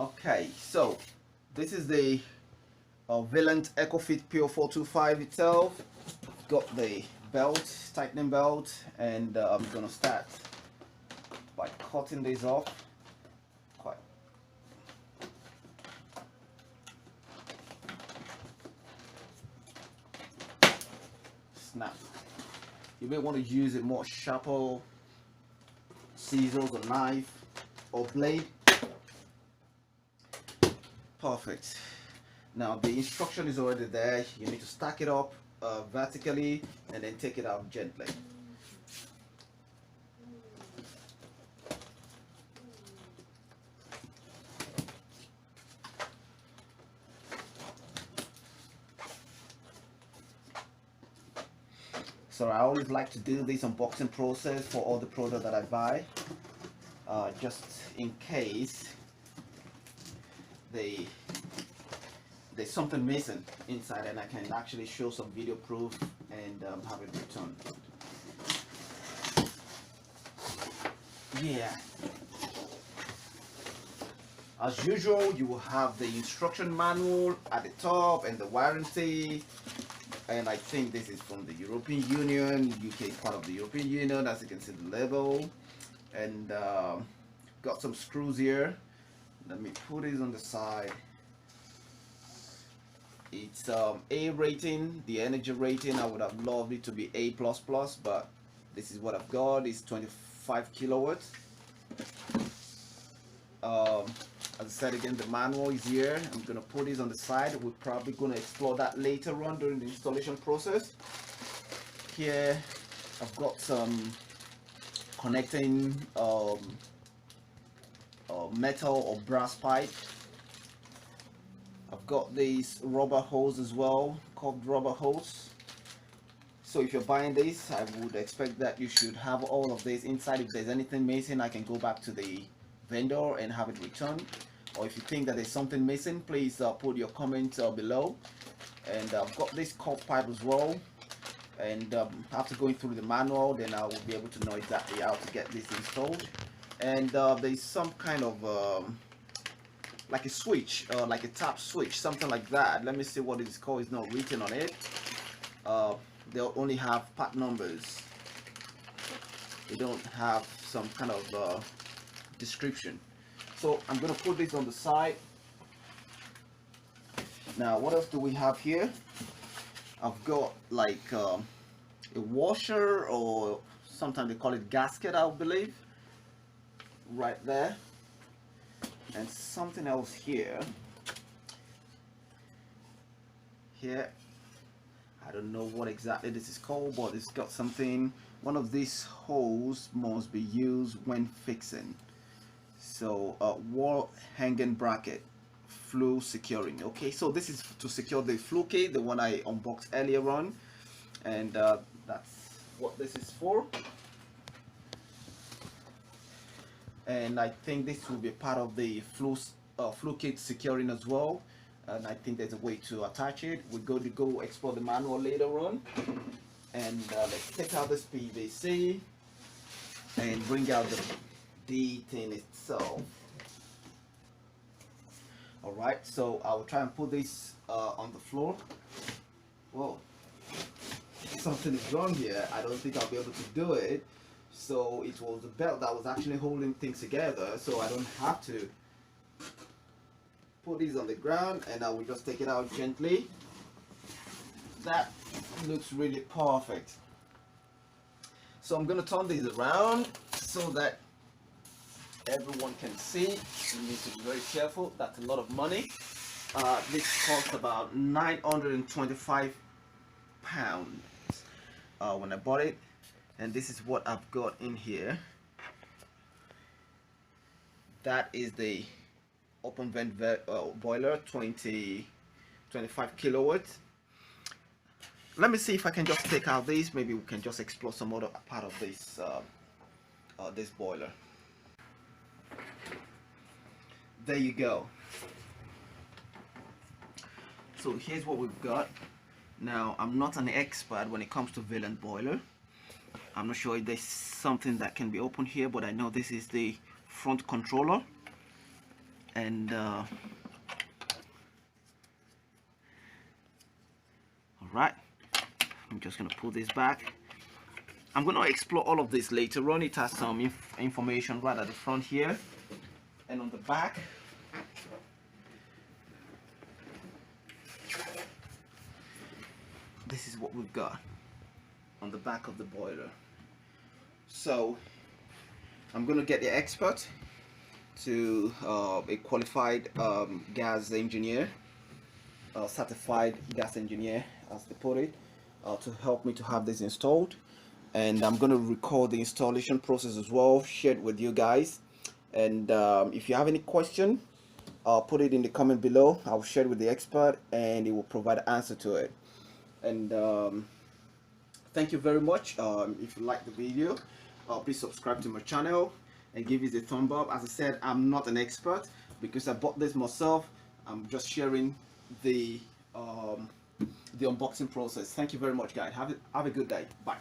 Okay, so this is the Vailant EcoFit Pure 425 itself. Got the belt, tightening belt, and I'm gonna start by cutting this off. Quite snap. You may want to use a more sharper scissors or knife or blade. Perfect. Now the instruction is already there. You need to stack it up vertically and then take it out gently. So I always like to do this unboxing process for all the products that I buy, just in case there's something missing inside, and I can actually show some video proof and have it returned. Yeah. As usual, you will have the instruction manual at the top and the warranty. And I think this is from the European Union. UK is part of the European Union, as you can see the label. And got some screws here. Let me put it on the side. It's A rating, the energy rating. I would have loved it to be A++, but this is what I've got. It's 25 kilowatts. As I said again, the manual is here. I'm gonna put this on the side. We're probably gonna explore that later on during the installation process. Here I've got some connecting metal or brass pipe. I've got these rubber hose as well, curved rubber hose. So if you're buying this, I would expect that you should have all of this inside. If there's anything missing, I can go back to the vendor and have it returned. Or if you think that there's something missing, please put your comments below. And I've got this curved pipe as well. And after going through the manual, then I will be able to know exactly how to get this installed. And there's some kind of like a switch, like a tap switch, something like that. Let me see what it is called. It's not written on it. They'll only have part numbers. They don't have some kind of description. So I'm gonna put this on the side. Now what else do we have here? I've got like a washer, or sometimes they call it gasket, I believe, right there, and something else here. I don't know what exactly this is called, but it's got something. One of these holes must be used when fixing. So wall hanging bracket, flue securing. Okay, so this is to secure the flue kit, the one I unboxed earlier on, and that's what this is for. And I think this will be part of the flue kit securing as well. And I think there's a way to attach it. We're going to go explore the manual later on. And let's take out this PVC and bring out the thing itself. Alright, so I will try and put this on the floor. Whoa, something is wrong here. I don't think I'll be able to do it. So it was the belt that was actually holding things together, so I don't have to put these on the ground, and I will just take it out gently. That looks really perfect. So I'm gonna turn these around so that everyone can see. You need to be very careful. That's a lot of money. This cost about 925 pounds when I bought it, and this is what I've got in here. That is the open vent boiler, 25 kilowatts. Let me see if I can just take out these. Maybe we can just explore some other part of this this boiler. There you go. So here's what we've got. Now I'm not an expert when it comes to Vailant boiler. I'm not sure if there's something that can be opened here, but I know this is the front controller. And all right, I'm just gonna pull this back. I'm gonna explore all of this later on. It has some information right at the front here and on the back. This is what we've got on the back of the boiler. So I'm gonna get the expert to a qualified gas engineer, certified gas engineer as they put it, to help me to have this installed. And I'm going to record the installation process as well, share it with you guys. And if you have any question, put it in the comment below. I'll share it with the expert and he will provide an answer to it. And thank you very much. If you like the video, please subscribe to my channel and give it a thumb up. As I said, I'm not an expert because I bought this myself. I'm just sharing the unboxing process. Thank you very much, guys. Have a good day. Bye.